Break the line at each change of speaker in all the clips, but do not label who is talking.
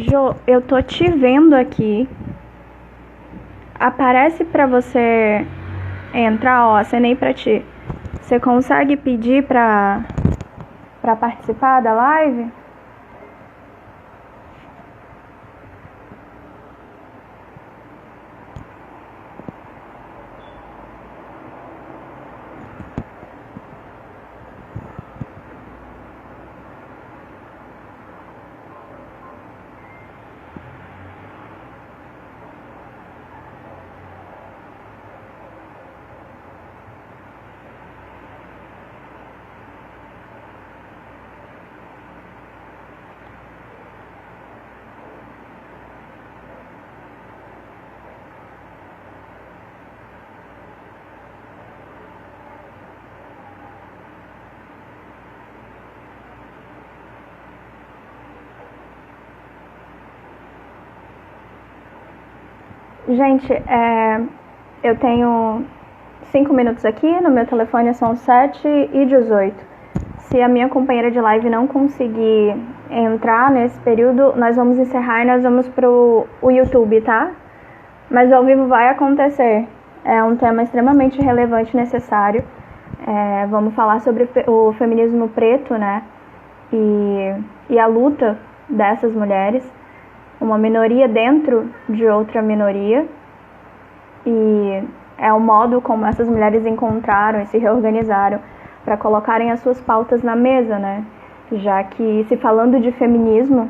Jô, eu tô te vendo aqui. Aparece pra você entrar, ó, acenei pra ti. Você consegue pedir pra participar da live? Gente, eu tenho 5 minutos aqui, no meu telefone são 7h18. Se a minha companheira de live não conseguir entrar nesse período, nós vamos encerrar e nós vamos pro YouTube, tá? Mas o ao vivo vai acontecer. É um tema extremamente relevante e necessário. Vamos falar sobre o feminismo preto, né? E a luta dessas mulheres, uma minoria dentro de outra minoria, e é o modo como essas mulheres encontraram e se reorganizaram para colocarem as suas pautas na mesa, né? Já que, se falando de feminismo,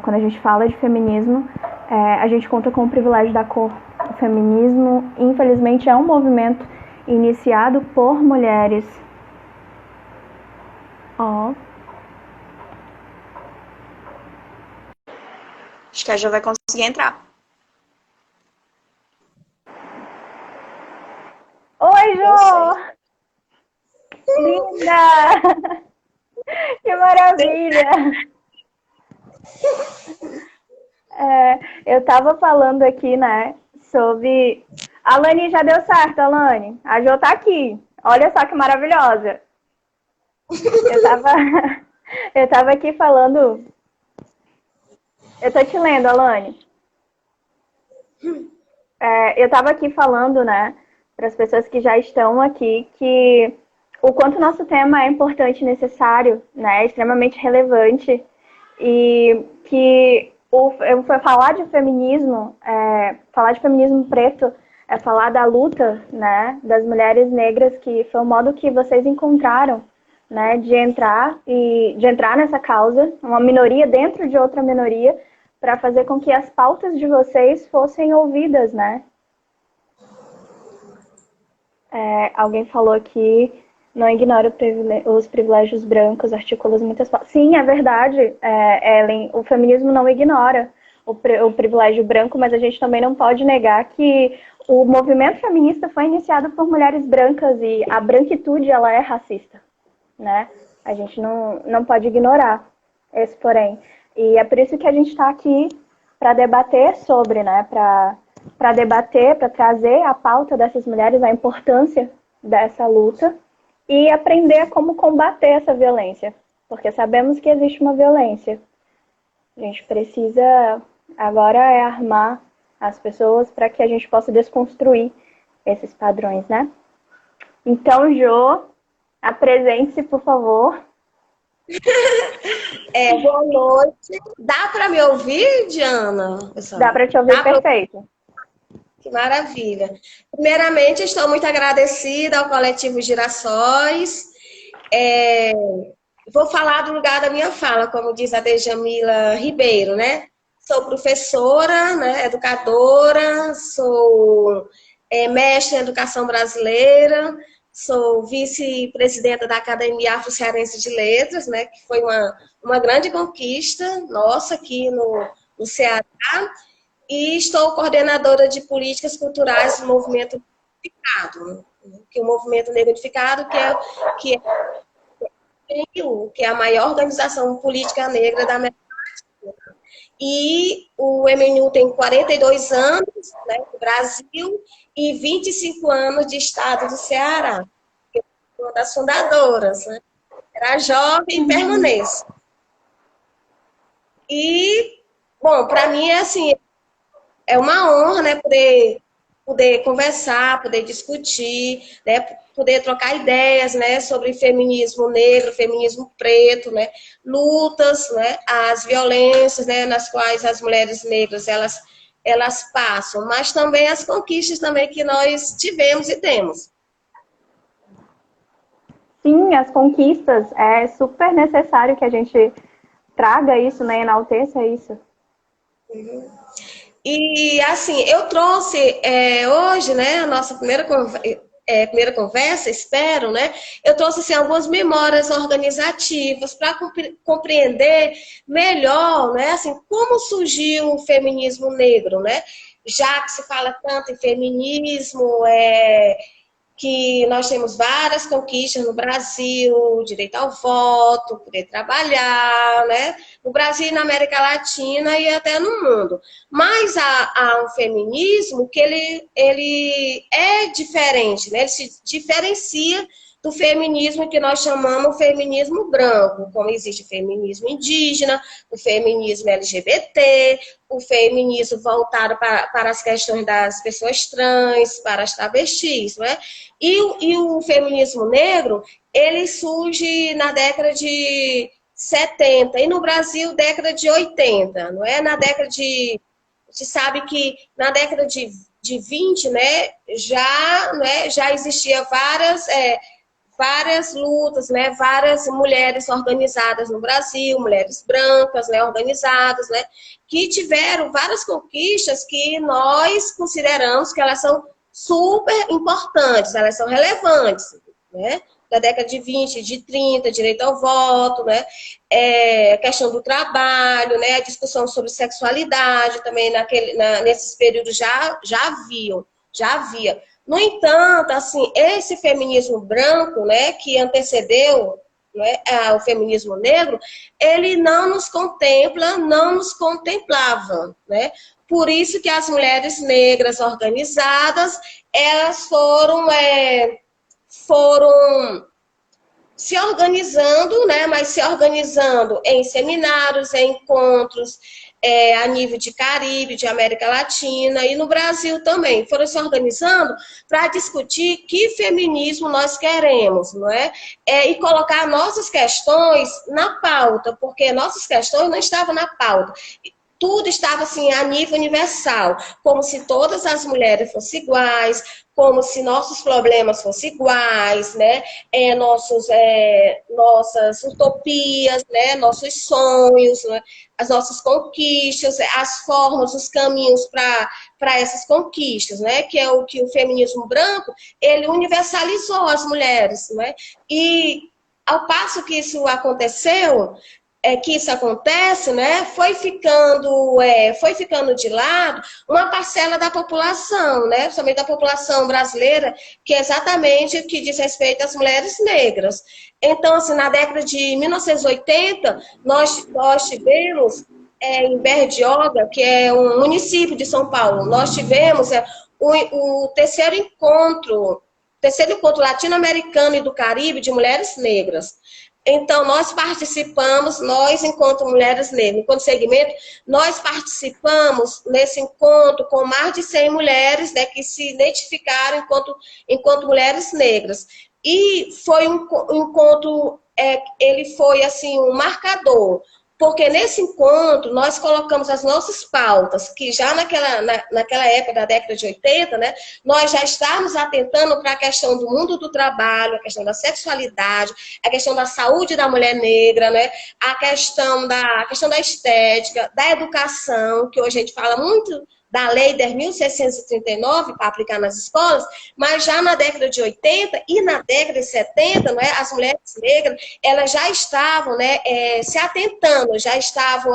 quando a gente fala de feminismo, a gente conta com o privilégio da cor. O feminismo, infelizmente, é um movimento iniciado por mulheres. Acho que a Jo vai conseguir entrar. Oi, Jo! Linda! Que maravilha! Eu tava falando aqui, né, sobre... Alane, já deu certo, Alane. A Jo tá aqui. Olha só que maravilhosa. Eu tava, eu tava aqui falando... Eu tô te lendo, Alane. Eu tava aqui falando, né, para as pessoas que já estão aqui, que o quanto nosso tema é importante e necessário, né, é extremamente relevante, e que eu fui falar de feminismo preto, é falar da luta, né, das mulheres negras, que foi o modo que vocês encontraram, né, de entrar nessa causa, uma minoria dentro de outra minoria, para fazer com que as pautas de vocês fossem ouvidas, né? Alguém falou aqui, não ignore os privilégios brancos, articula muitas pautas. Sim, é verdade, Ellen, o feminismo não ignora o privilégio branco, mas a gente também não pode negar que o movimento feminista foi iniciado por mulheres brancas e a branquitude, ela é racista, né? A gente não pode ignorar esse porém. E é por isso que a gente está aqui para debater sobre, né? Para debater, para trazer a pauta dessas mulheres, a importância dessa luta e aprender como combater essa violência. Porque sabemos que existe uma violência. A gente precisa agora armar as pessoas para que a gente possa desconstruir esses padrões, né? Então, Jo, apresente-se, por favor.
Boa noite. Dá para me ouvir, Diana?
Dá para te ouvir perfeito.
Que maravilha. Primeiramente, estou muito agradecida ao Coletivo Girassóis. Vou falar do lugar da minha fala, como diz a Djamila Ribeiro, né? Sou professora, né, educadora, sou mestre em educação brasileira, sou vice-presidenta da Academia Afro-Cearense de Letras, né, que foi uma grande conquista nossa aqui no Ceará, e estou coordenadora de políticas culturais do Movimento Unificado, que é o Movimento Negro Unificado, que é que é a maior organização política negra da América Latina. E o MNU tem 42 anos, né, no Brasil, e 25 anos de estado do Ceará. Eu sou uma das fundadoras, né? Era jovem e permaneço. E Bom, para mim é assim, é uma honra, né, poder conversar, poder discutir, né, poder trocar ideias, né, sobre feminismo negro, feminismo preto, né, lutas, né, as violências, né, nas quais as mulheres negras elas passam, mas também as conquistas também que nós tivemos e temos.
Sim, as conquistas, é super necessário que a gente traga isso, né, enalteça isso.
E assim, eu trouxe hoje, né, a nossa primeira conversa, espero, né? Eu trouxe assim, algumas memórias organizativas para compreender melhor, né, assim, como surgiu o feminismo negro, né? Já que se fala tanto em feminismo, que nós temos várias conquistas no Brasil, direito ao voto, poder trabalhar, né? No Brasil e na América Latina e até no mundo. Mas há um feminismo que ele é diferente, né? Ele se diferencia do feminismo que nós chamamos feminismo branco, como existe o feminismo indígena, o feminismo LGBT, o feminismo voltado para as questões das pessoas trans, para as travestis, não é? E o feminismo negro, ele surge na década de 70 e no Brasil, década de 80, não é? Na década de... A gente sabe que na década de 20, né, já existia várias lutas, né, várias mulheres organizadas no Brasil, mulheres brancas, né, organizadas, né, que tiveram várias conquistas que nós consideramos que elas são super importantes, elas são relevantes, né? Da década de 20, de 30, direito ao voto, né? A questão do trabalho, né? A discussão sobre sexualidade também nesses períodos já havia. No entanto, assim, esse feminismo branco, né, que antecedeu, né, o feminismo negro, ele não nos contempla, não nos contemplava, né? Por isso que as mulheres negras organizadas, elas foram se organizando, né? Mas se organizando em seminários, em encontros a nível de Caribe, de América Latina e no Brasil também. Foram se organizando para discutir que feminismo nós queremos, não é? E colocar nossas questões na pauta, porque nossas questões não estavam na pauta. Tudo estava assim a nível universal, como se todas as mulheres fossem iguais, como se nossos problemas fossem iguais, né? Nossas utopias, né? Nossos sonhos, né? As nossas conquistas, as formas, os caminhos para essas conquistas, né? Que é o que o feminismo branco ele universalizou as mulheres, né? E ao passo que isso aconteceu, que isso acontece, né, foi ficando de lado uma parcela da população, né, principalmente da população brasileira, que é exatamente o que diz respeito às mulheres negras. Então, assim, na década de 1980, nós tivemos em Bertioga, que é um município de São Paulo, nós tivemos o terceiro encontro latino-americano e do Caribe de mulheres negras. Então, nós participamos, nós, enquanto mulheres negras, enquanto segmento, nós participamos nesse encontro com mais de 100 mulheres, né, que se identificaram enquanto mulheres negras. E foi um encontro, ele foi assim um marcador, porque nesse encontro nós colocamos as nossas pautas, que já naquela época da década de 80, né, nós já estávamos atentando para a questão do mundo do trabalho, a questão da sexualidade, a questão da saúde da mulher negra, né, a questão da estética, da educação, que hoje a gente fala muito da Lei 10.639 para aplicar nas escolas, mas já na década de 80 e na década de 70, não é, as mulheres negras elas já estavam, né, se atentando, já estavam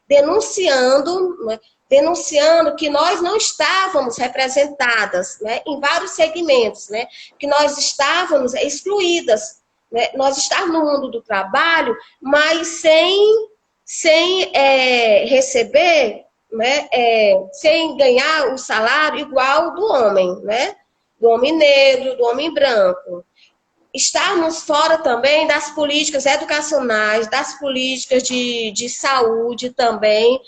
denunciando, né, denunciando que nós não estávamos representadas, né, em vários segmentos, né, que nós estávamos excluídas, né, nós estávamos no mundo do trabalho, mas sem receber, né, sem ganhar o salário igual do homem, né, do homem negro, do homem branco. Estarmos fora também das políticas educacionais, das políticas de saúde também,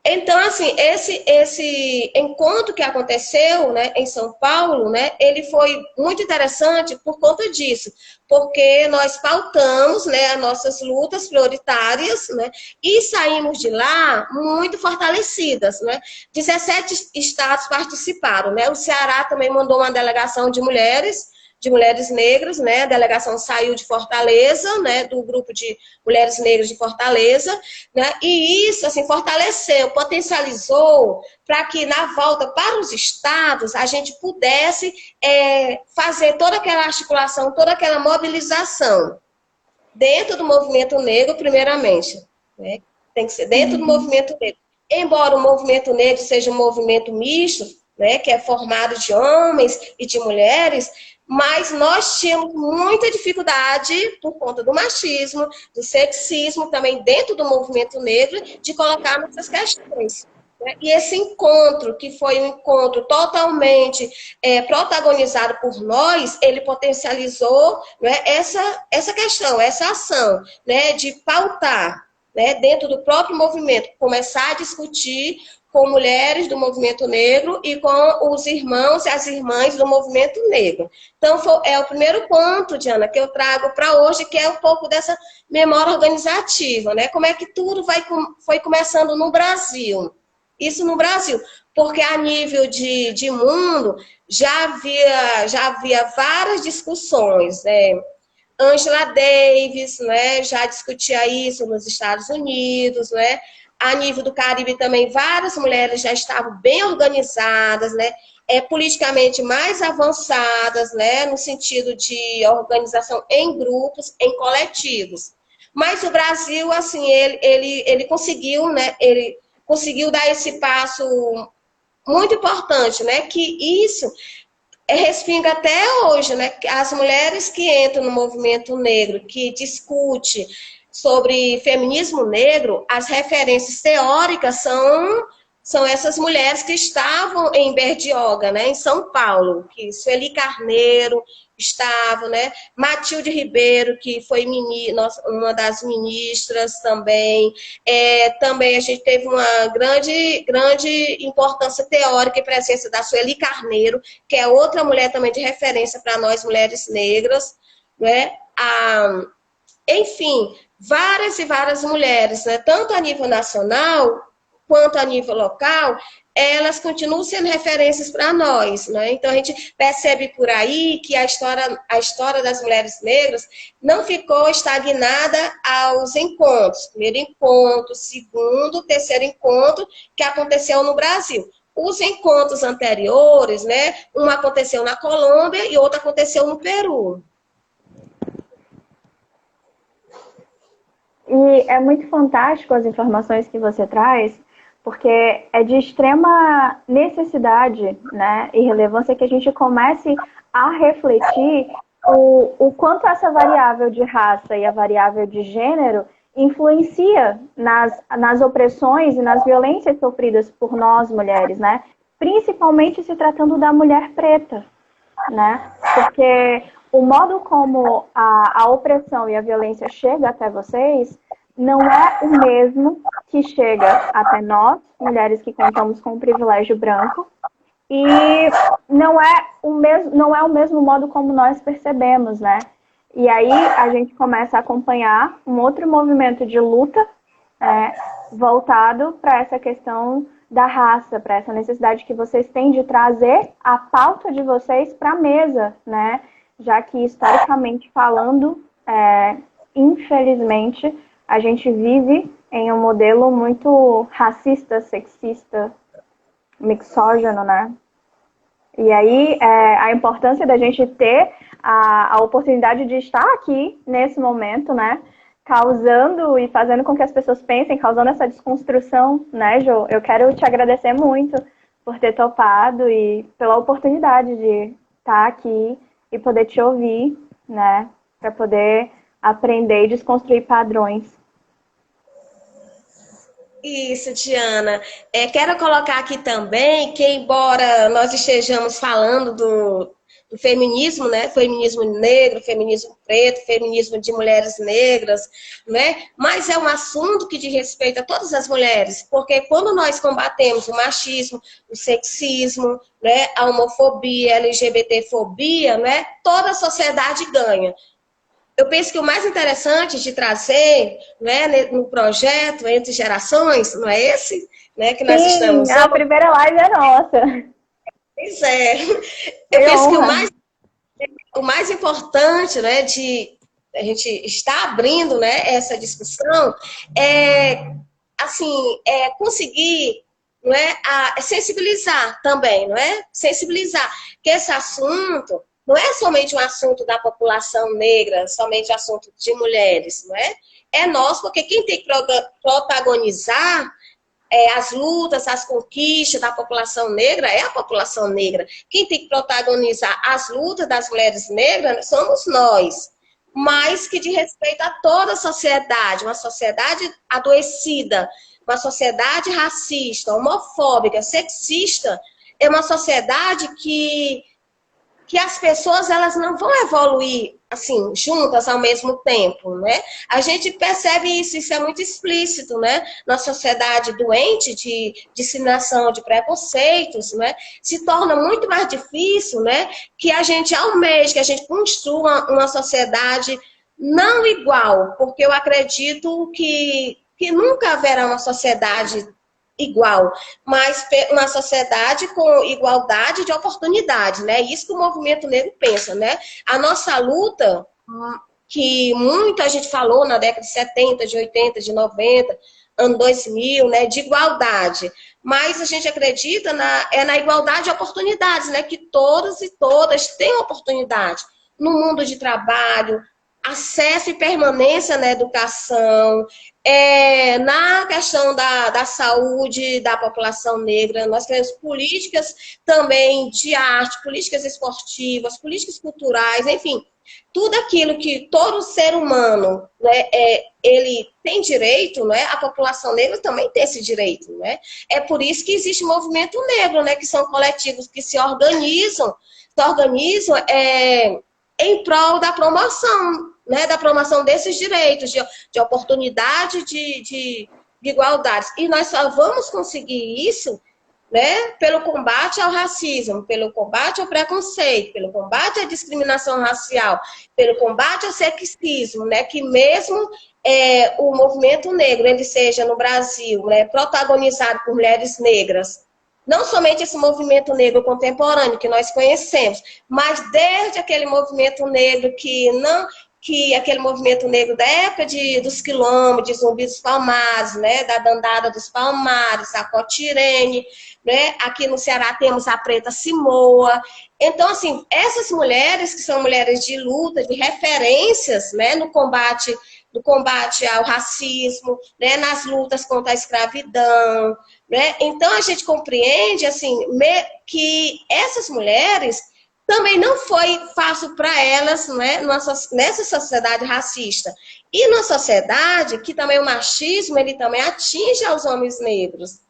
Então, assim, esse encontro que aconteceu, né, em São Paulo, né, ele foi muito interessante por conta disso, porque nós pautamos, né, as nossas lutas prioritárias, né, e saímos de lá muito fortalecidas, né. 17 estados participaram, né, o Ceará também mandou uma delegação de mulheres negras, né? A delegação saiu de Fortaleza, né? Do grupo de mulheres negras de Fortaleza, né? E isso, assim, fortaleceu, potencializou para que na volta para os estados a gente pudesse fazer toda aquela articulação, toda aquela mobilização dentro do movimento negro, primeiramente, né? Tem que ser dentro do movimento negro. Embora o movimento negro seja um movimento misto, né, que é formado de homens e de mulheres, mas nós tínhamos muita dificuldade, por conta do machismo, do sexismo, também dentro do movimento negro, de colocar nossas questões. E esse encontro, que foi um encontro totalmente protagonizado por nós, ele potencializou, né, essa questão, essa ação, né, de pautar, né, dentro do próprio movimento, começar a discutir com mulheres do movimento negro e com os irmãos e as irmãs do movimento negro. Então, é o primeiro ponto, Diana, que eu trago para hoje, que é um pouco dessa memória organizativa, né? Como é que tudo foi começando no Brasil. Isso no Brasil, porque a nível de mundo já havia várias discussões, né? Angela Davis, né, já discutia isso nos Estados Unidos, né? A nível do Caribe também, várias mulheres já estavam bem organizadas, né? Politicamente mais avançadas, né? No sentido de organização em grupos, em coletivos. Mas o Brasil, assim, ele conseguiu, né? Ele conseguiu dar esse passo muito importante, né? Que isso respinga até hoje, né? As mulheres que entram no movimento negro, que discute sobre feminismo negro, as referências teóricas são essas mulheres que estavam em Berdioga, né, em São Paulo, que Sueli Carneiro estava, né, Matilde Ribeiro, que foi uma das ministras também. Também a gente teve uma grande importância teórica e presença da Sueli Carneiro, que é outra mulher também de referência para nós, mulheres negras, né? Enfim, várias e várias mulheres, né, tanto a nível nacional quanto a nível local, elas continuam sendo referências para nós, né? Então a gente percebe por aí que a história das mulheres negras não ficou estagnada aos encontros, primeiro encontro, segundo, terceiro encontro que aconteceu no Brasil. Os encontros anteriores, né? Um aconteceu na Colômbia e outro aconteceu no Peru.
E é muito fantástico as informações que você traz, porque é de extrema necessidade, né, e relevância que a gente comece a refletir o quanto essa variável de raça e a variável de gênero influencia nas opressões e nas violências sofridas por nós, mulheres, né? Principalmente se tratando da mulher preta, né? Porque o modo como a opressão e a violência chega até vocês não é o mesmo que chega até nós, mulheres que contamos com o privilégio branco, e não é o mesmo modo como nós percebemos, né? E aí a gente começa a acompanhar um outro movimento de luta voltado para essa questão da raça, para essa necessidade que vocês têm de trazer a pauta de vocês para a mesa, né? Já que, historicamente falando, infelizmente, a gente vive em um modelo muito racista, sexista, mixógino, né? E aí, a importância da gente ter a oportunidade de estar aqui, nesse momento, né? Causando e fazendo com que as pessoas pensem, causando essa desconstrução, né, Jo? Eu quero te agradecer muito por ter topado e pela oportunidade de estar aqui e poder te ouvir, né? Para poder aprender e desconstruir padrões.
Isso, Diana. Quero colocar aqui também que, embora nós estejamos falando do feminismo, né? Feminismo negro, feminismo preto, feminismo de mulheres negras, né? Mas é um assunto que diz respeito a todas as mulheres, porque quando nós combatemos o machismo, o sexismo, né? A homofobia, a LGBTfobia, né? Toda a sociedade ganha. Eu penso que o mais interessante de trazer, né, no projeto Entre Gerações, não é esse, né, que nós
Sim,
estamos
a
hoje?
primeira live é nossa.
Pois é. Eu
Que
penso que
honra.
o mais importante, né, de a gente estar abrindo, né, essa discussão é, assim, conseguir, não é, sensibilizar também, não é? Sensibilizar que esse assunto não é somente um assunto da população negra, somente um assunto de mulheres, não é? É nós, porque quem tem que protagonizar as lutas, as conquistas da população negra é a população negra. Quem tem que protagonizar as lutas das mulheres negras somos nós. Mas que de respeito a toda a sociedade, uma sociedade adoecida, uma sociedade racista, homofóbica, sexista, é uma sociedade que as pessoas elas não vão evoluir assim juntas ao mesmo tempo, né? A gente percebe isso é muito explícito, né? Na sociedade doente de disseminação de preconceitos, né? Se torna muito mais difícil, né? Que a gente almeje, que a gente construa uma sociedade não igual, porque eu acredito que nunca haverá uma sociedade igual, mas uma sociedade com igualdade de oportunidade, né? Isso que o movimento negro pensa, né? A nossa luta, que muita gente falou na década de 70, de 80, de 90, ano 2000, né? De igualdade. Mas a gente acredita na igualdade de oportunidades, né? Que todos e todas têm oportunidade no mundo de trabalho, acesso e permanência na educação, na questão da saúde da população negra, nós temos políticas também de arte, políticas esportivas, políticas culturais, enfim, tudo aquilo que todo ser humano, né, ele tem direito, né, a população negra também tem esse direito, né? É por isso que existe o movimento negro, né, que são coletivos que se organizam em prol da promoção, né, da promoção desses direitos, de oportunidade, de igualdade. E nós só vamos conseguir isso, né, pelo combate ao racismo, pelo combate ao preconceito, pelo combate à discriminação racial, pelo combate ao sexismo, né, que mesmo o movimento negro, ele seja no Brasil, né, protagonizado por mulheres negras, não somente esse movimento negro contemporâneo que nós conhecemos, mas desde aquele movimento negro que aquele movimento negro da época dos quilombos, de Zumbi dos Palmares, né, da Dandara dos Palmares, a Cotirene, né, aqui no Ceará temos a Preta Simoa. Então, assim, essas mulheres que são mulheres de luta, de referências, né, no combate ao racismo, né, nas lutas contra a escravidão, né? Então a gente compreende assim que essas mulheres também não foi fácil para elas, né, nessa sociedade racista. E na sociedade que também o machismo ele também atinge aos homens negros.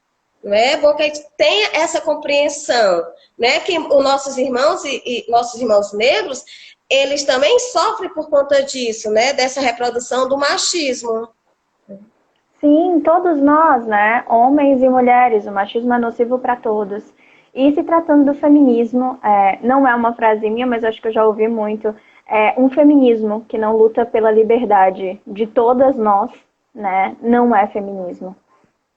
Não é bom que a gente tenha essa compreensão, né, que os nossos irmãos e nossos irmãos negros eles também sofrem por conta disso, né? Dessa reprodução do machismo.
Sim, todos nós, né? Homens e mulheres, o machismo é nocivo para todos. E se tratando do feminismo, não é uma frase minha, mas acho que eu já ouvi muito, um feminismo que não luta pela liberdade de todas nós, né? Não é feminismo.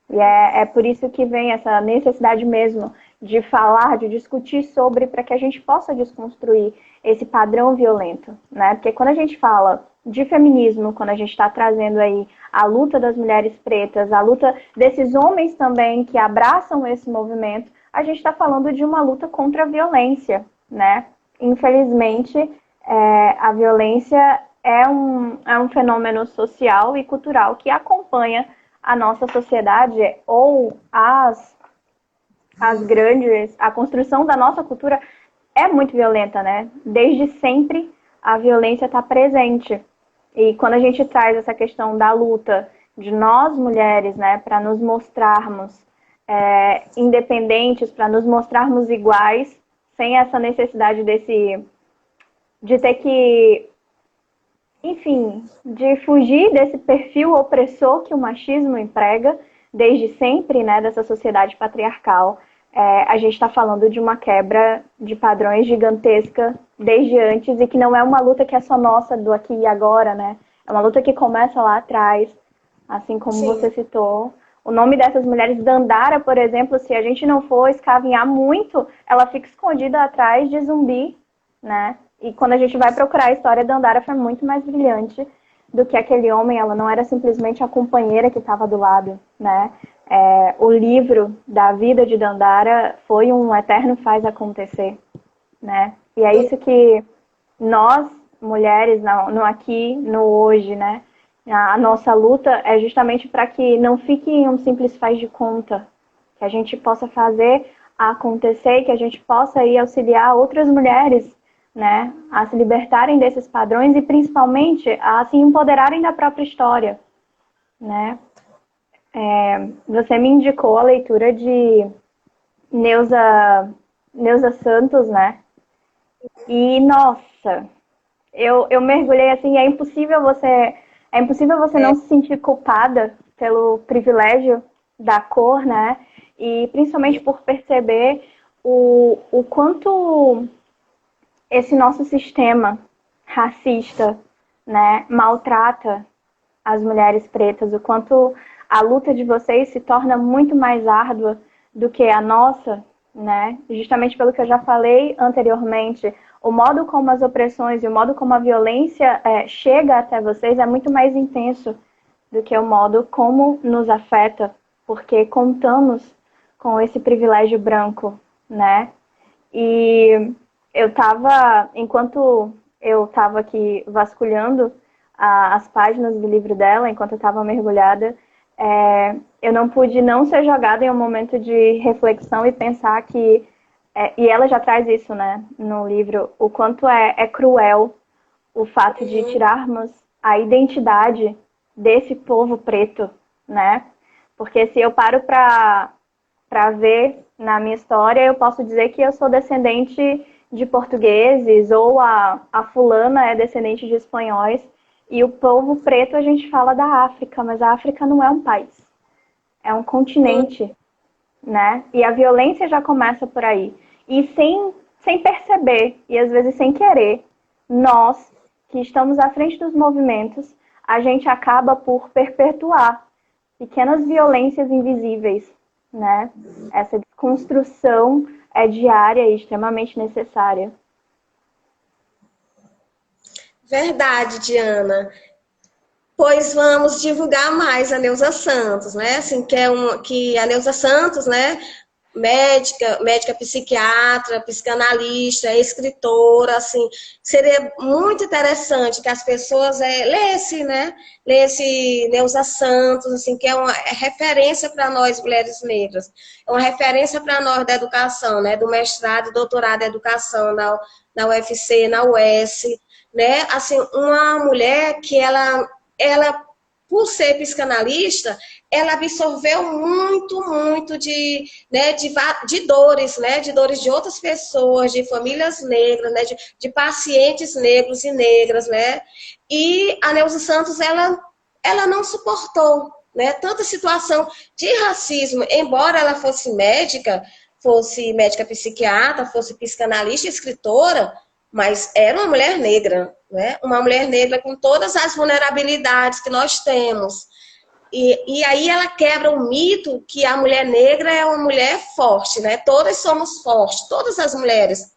E é por isso que vem essa necessidade mesmo de falar, de discutir sobre, para que a gente possa desconstruir esse padrão violento, né? Porque quando a gente fala de feminismo, quando a gente está trazendo aí a luta das mulheres pretas, a luta desses homens também que abraçam esse movimento, a gente está falando de uma luta contra a violência, né? Infelizmente, a violência é um fenômeno social e cultural que acompanha a nossa sociedade ou as grandes, a construção da nossa cultura é muito violenta, né? Desde sempre a violência está presente. E quando a gente traz essa questão da luta de nós mulheres, né, para nos mostrarmos independentes, para nos mostrarmos iguais, sem essa necessidade de ter que, enfim, de fugir desse perfil opressor que o machismo emprega desde sempre, né, dessa sociedade patriarcal. A gente está falando de uma quebra de padrões gigantesca desde antes e que não é uma luta que é só nossa do aqui e agora, né? É uma luta que começa lá atrás, assim como
Sim.
você citou. O nome dessas mulheres, Dandara, por exemplo, se a gente não for escavinhar muito, ela fica escondida atrás de Zumbi, né? E quando a gente vai procurar a história, Dandara foi muito mais brilhante do que aquele homem. Ela não era simplesmente a companheira que estava do lado, né? O livro da vida de Dandara foi um eterno faz acontecer, né? E é isso que nós, mulheres, no aqui, no hoje, né? A nossa luta é justamente para que não fique em um simples faz de conta, que a gente possa fazer acontecer, que a gente possa ir auxiliar outras mulheres, né, a se libertarem desses padrões e principalmente a se empoderarem da própria história, né? Você me indicou a leitura de Neuza Santos, né? E nossa, eu mergulhei assim, é impossível você não se sentir culpada pelo privilégio da cor, né? E principalmente por perceber o quanto esse nosso sistema racista, né, maltrata as mulheres pretas, o quanto a luta de vocês se torna muito mais árdua do que a nossa, né? Justamente pelo que eu já falei anteriormente, o modo como as opressões e o modo como a violência chega até vocês é muito mais intenso do que o modo como nos afeta, porque contamos com esse privilégio branco, né? E enquanto eu estava aqui vasculhando as páginas do livro dela, enquanto eu estava mergulhada, eu não pude não ser jogada em um momento de reflexão e pensar que, e ela já traz isso, né, no livro, o quanto é cruel o fato de tirarmos a identidade desse povo preto, né? Porque se eu paro para ver na minha história, eu posso dizer que eu sou descendente de portugueses ou a fulana é descendente de espanhóis. E o povo preto a gente fala da África, mas a África não é um país, é um continente, né? E a violência já começa por aí. E sem perceber, e às vezes sem querer, nós que estamos à frente dos movimentos, a gente acaba por perpetuar pequenas violências invisíveis, né? Essa desconstrução é diária e extremamente necessária.
Verdade, Diana. Pois vamos divulgar mais a Neuza Santos, né? Assim, que a Neuza Santos, né? Médica psiquiatra, psicanalista, escritora, assim, seria muito interessante que as pessoas lessem, né? Lesse Neuza Santos, assim, que é referência para nós mulheres negras, é uma referência para nós da educação, né? Do mestrado e doutorado da educação na UFC, na UES, né? Assim, uma mulher que ela por ser psicanalista, ela absorveu muito né, de dores, né, de dores de outras pessoas, de famílias negras, né, de pacientes negros e negras, né, e a Neuza Santos, ela não suportou, né, tanta situação de racismo, embora ela fosse médica psiquiatra, fosse psicanalista, escritora, mas era uma mulher negra, né? Uma mulher negra com todas as vulnerabilidades que nós temos. E aí ela quebra o mito que a mulher negra é uma mulher forte, né? Todas somos fortes, todas as mulheres,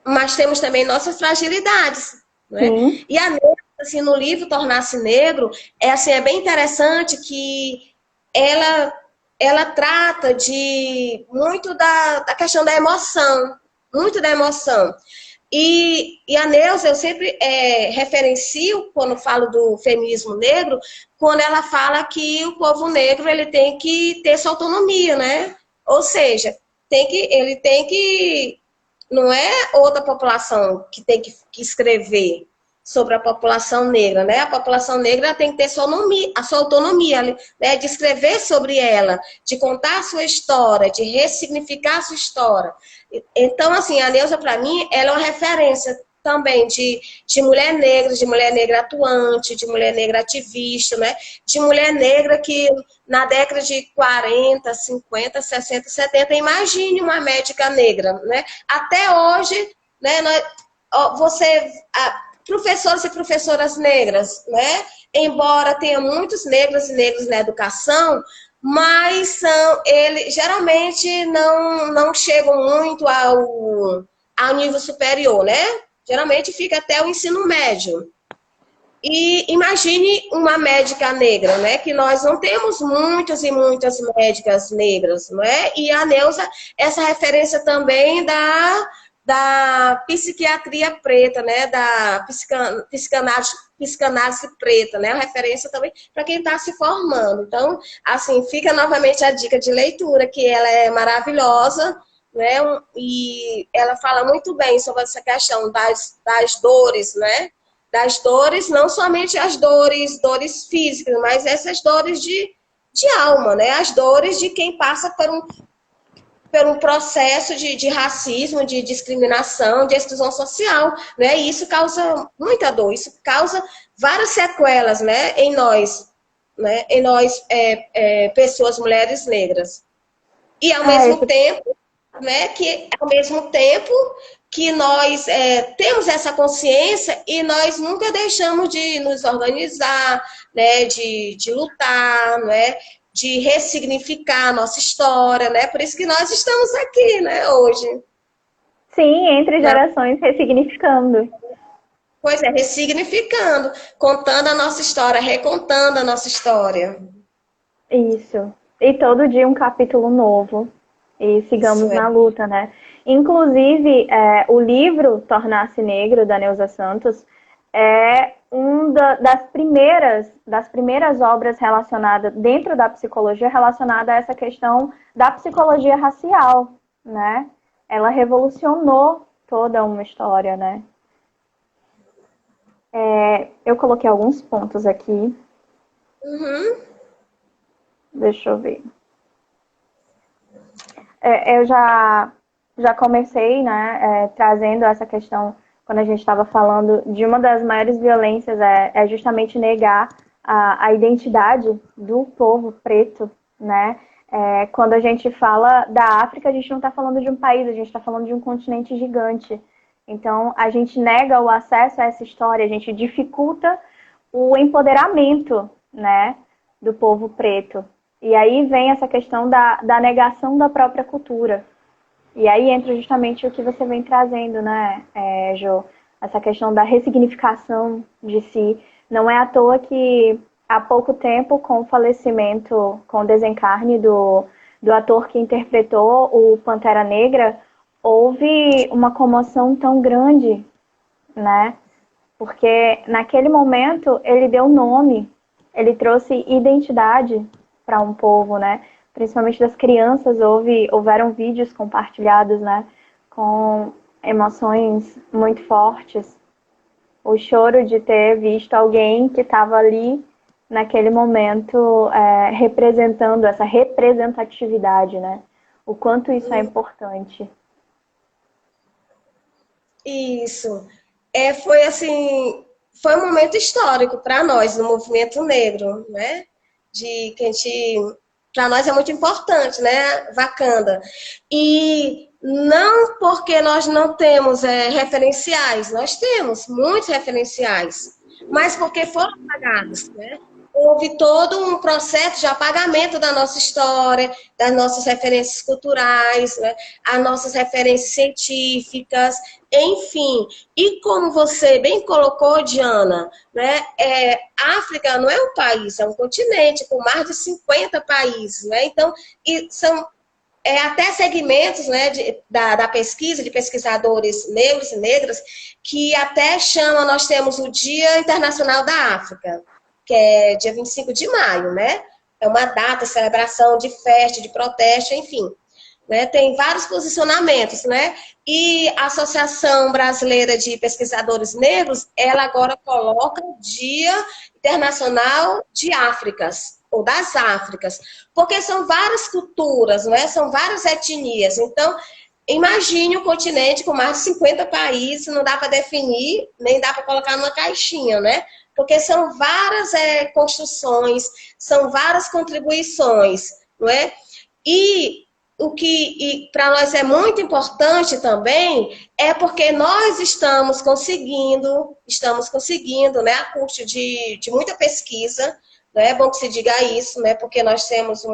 mas temos também nossas fragilidades, né?
Sim.
E a negra, assim, no livro Tornar-se Negro, assim, é bem interessante que ela, ela trata muito da questão da emoção, muito da emoção. E a Neuza, eu sempre referencio, quando falo do feminismo negro, quando ela fala que o povo negro ele tem que ter sua autonomia, né? Ou seja, ele tem que. Não é outra população que tem que escrever sobre a população negra, né? A população negra tem que ter a sua autonomia, né? De escrever sobre ela, de contar a sua história, de ressignificar a sua história. Então, assim, a Neuza, para mim, ela é uma referência também de mulher negra, de mulher negra atuante, de mulher negra ativista, né? De mulher negra que na década de 40, 50, 60, 70, imagine uma médica negra, né? Até hoje, né, professores e professoras negras, né? Embora tenha muitos negros e negros na educação, mas eles geralmente não chegam muito ao nível superior, né? Geralmente fica até o ensino médio. E imagine uma médica negra, né? Que nós não temos muitas e muitas médicas negras, não é? E a Neuza, essa referência também da psiquiatria preta, né? Da psicanálise preta, né? A referência também para quem está se formando. Então, assim, fica novamente a dica de leitura, que ela é maravilhosa, né? E ela fala muito bem sobre essa questão das dores, né? Das dores, não somente as dores físicas, mas essas dores de alma, né? As dores de quem passa por um processo de racismo, de discriminação, de exclusão social, né? E isso causa muita dor, isso causa várias sequelas, né? Em nós, né? Em nós, pessoas, mulheres negras. E ao mesmo tempo, né? Que ao mesmo tempo que nós temos essa consciência e nós nunca deixamos de nos organizar, né, de lutar, né, de ressignificar a nossa história, né? Por isso que nós estamos aqui, né, hoje.
Sim, entre gerações, ressignificando.
Pois é, ressignificando, contando a nossa história, recontando a nossa história.
Isso. E todo dia um capítulo novo. E sigamos
Isso é.
na luta, né? Inclusive, o livro Tornar-se Negro, da Neuza Santos, é das primeiras obras relacionadas, dentro da psicologia, relacionada a essa questão da psicologia racial, né? Ela revolucionou toda uma história, né? Eu coloquei alguns pontos aqui.
Uhum.
Deixa eu ver. Eu já comecei, né, trazendo essa questão, quando a gente estava falando de uma das maiores violências, é justamente negar a identidade do povo preto, né? Quando a gente fala da África, a gente não está falando de um país, a gente está falando de um continente gigante. Então, a gente nega o acesso a essa história, a gente dificulta o empoderamento, né, do povo preto. E aí vem essa questão da negação da própria cultura. E aí entra justamente o que você vem trazendo, né, Jo? Essa questão da ressignificação de si. Não é à toa que há pouco tempo, com o falecimento, com o desencarne do ator que interpretou o Pantera Negra, houve uma comoção tão grande, né? Porque naquele momento ele deu nome, ele trouxe identidade para um povo, né? Principalmente das crianças, houveram vídeos compartilhados, né? Com emoções muito fortes. O choro de ter visto alguém que estava ali naquele momento representando essa representatividade, né? O quanto isso é importante.
Isso. Foi assim, foi um momento histórico para nós, no movimento negro, né? De que a gente, para nós é muito importante, né? Wakanda. E não porque nós não temos referenciais, nós temos muitos referenciais, mas porque foram apagados, né? Houve todo um processo de apagamento da nossa história, das nossas referências culturais, né? As nossas referências científicas, enfim. E como você bem colocou, Diana, né? África não é um país, é um continente com mais de 50 países, né? Então, são até segmentos, né, da pesquisa, de pesquisadores negros e negras, que até chamam, nós temos o Dia Internacional da África, que é dia 25 de maio, né? É uma data, celebração de festa, de protesto, enfim. Né? Tem vários posicionamentos, né? E a Associação Brasileira de Pesquisadores Negros, ela agora coloca Dia Internacional de Áfricas, ou das Áfricas, porque são várias culturas, né? São várias etnias. Então, Imagine um continente com mais de 50 países, não dá para definir, nem dá para colocar numa caixinha, né? Porque são várias construções, são várias contribuições, não é? E o que para nós é muito importante também é porque nós estamos conseguindo, né, a custo de muita pesquisa, né? É bom que se diga isso, né? Porque nós temos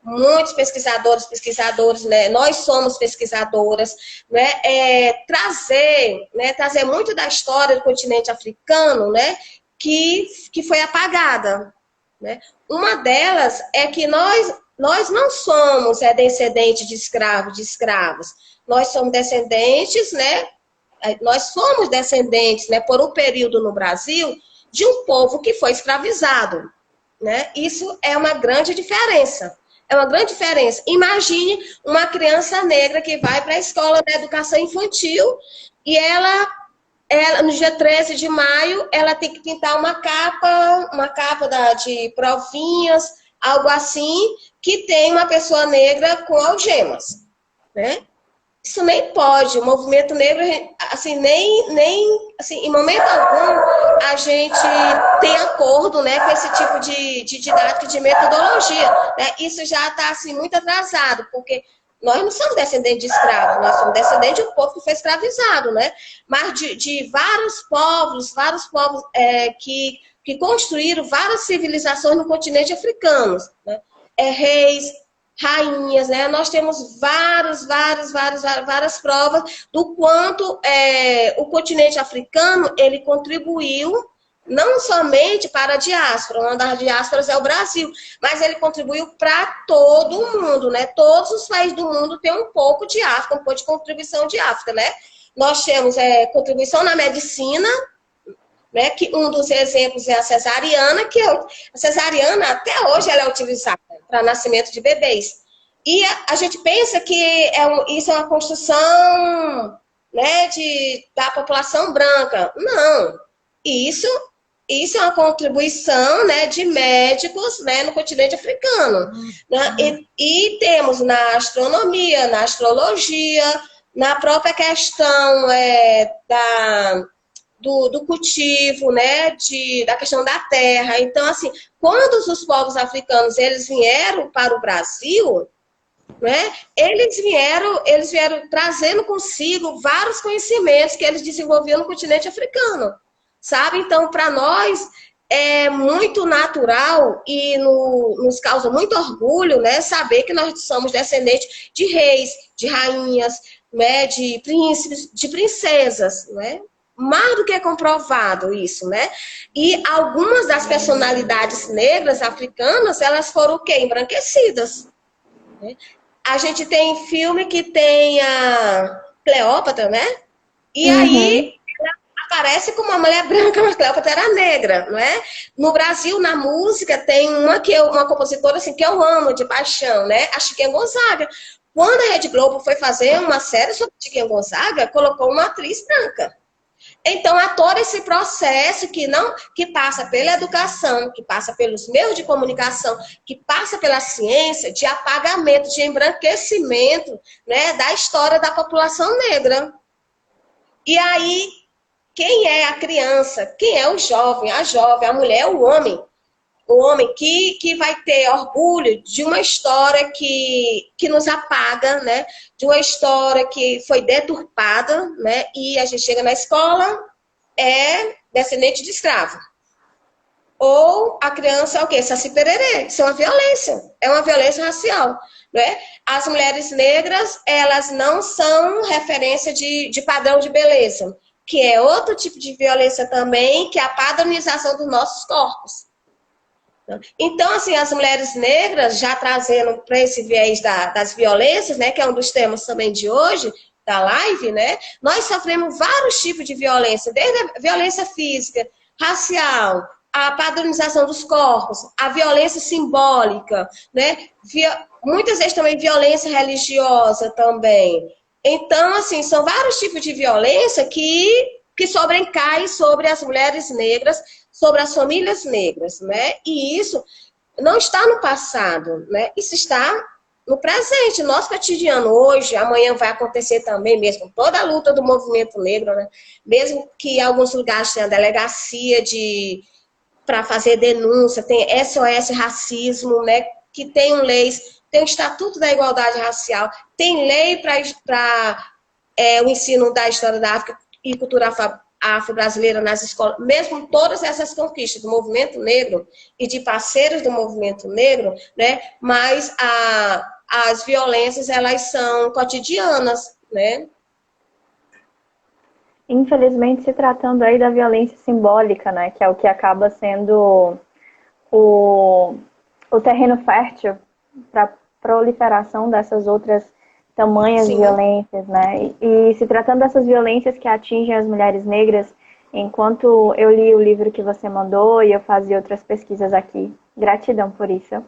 muitos pesquisadores, né? Nós somos pesquisadoras, né? Trazer muito da história do continente africano, né? Que foi apagada, né? Uma delas é que nós não somos descendentes de escravos. Nós somos descendentes, né? Nós somos descendentes, né? Por um período no Brasil de um povo que foi escravizado, né? Isso é uma grande diferença. É uma grande diferença. Imagine uma criança negra que vai para a escola de educação infantil e ela, no dia 13 de maio, ela tem que pintar uma capa de provinhas, algo assim, que tem uma pessoa negra com algemas, né? Isso nem pode. O movimento negro, assim, assim, em momento algum, a gente tem acordo, né, com esse tipo de didática, de metodologia, né? Isso já está, assim, muito atrasado, porque nós não somos descendentes de escravos, nós somos descendentes de um povo que foi escravizado, né? Mas de vários povos que construíram várias civilizações no continente africano, né? Reis, rainhas, né? Nós temos várias provas do quanto o continente africano ele contribuiu não somente para a diáspora, uma das diásporas é o Brasil, mas ele contribuiu para todo o mundo, né? Todos os países do mundo têm um pouco de África, um pouco de contribuição de África, né? Nós temos contribuição na medicina, né? Que um dos exemplos é a cesariana, a cesariana até hoje ela é utilizada para nascimento de bebês. E a gente pensa que isso é uma construção, né, da população branca. Não. Isso é uma contribuição, né, de médicos, né, no continente africano. Né? E temos na astronomia, na astrologia, na própria questão do cultivo, né, da questão da terra. Então, assim, quando os povos africanos eles vieram para o Brasil, né, eles vieram trazendo consigo vários conhecimentos que eles desenvolviam no continente africano, sabe? Então, para nós é muito natural e nos causa muito orgulho, né, saber que nós somos descendentes de reis, de rainhas, né, de príncipes, de princesas, né? Mais do que comprovado isso, né? E algumas das personalidades negras africanas, elas foram o quê? Embranquecidas. Né? A gente tem filme que tem a Cleópatra, né? E aí ela aparece como uma mulher branca, mas Cleópatra era negra, não é? No Brasil, na música, tem uma compositora assim, que eu amo de paixão, né? A Chiquinha Gonzaga. Quando a Rede Globo foi fazer uma série sobre Chiquinha Gonzaga, colocou uma atriz branca. Então, há todo esse processo que passa pela educação, que passa pelos meios de comunicação, que passa pela ciência, de apagamento, de embranquecimento, né, da história da população negra. E aí, quem é a criança? Quem é o jovem? A jovem, a mulher, o homem. O homem que vai ter orgulho de uma história que nos apaga, né? De uma história que foi deturpada, né? E a gente chega na escola, é descendente de escravo. Ou a criança é o quê? Saci pererê. Isso é uma violência racial. Né? As mulheres negras, elas não são referência de padrão de beleza, que é outro tipo de violência também, que é a padronização dos nossos corpos. Então, assim, as mulheres negras, já trazendo para esse viés das violências, né, que é um dos temas também de hoje, da live, né, nós sofremos vários tipos de violência, desde a violência física, racial, a padronização dos corpos, a violência simbólica, né, muitas vezes também violência religiosa também. Então, assim, são vários tipos de violência que sobrecaem sobre as mulheres negras, sobre as famílias negras, né? E isso não está no passado, né? Isso está no presente, nosso cotidiano hoje, amanhã vai acontecer também mesmo, toda a luta do movimento negro, né? Mesmo que em alguns lugares tenha delegacia para fazer denúncia, tem SOS Racismo, né? Que tem leis, tem o Estatuto da Igualdade Racial, tem lei para o ensino da história da África e cultura afro-brasileira nas escolas, mesmo todas essas conquistas do movimento negro e de parceiros do movimento negro, né? Mas as violências, elas são cotidianas, né?
Infelizmente, se tratando aí da violência simbólica, né, que é o que acaba sendo o terreno fértil para proliferação dessas outras tamanhas
Sim.
violências, né? E se tratando dessas violências que atingem as mulheres negras, enquanto eu li o livro que você mandou e eu fazia outras pesquisas aqui, gratidão por isso.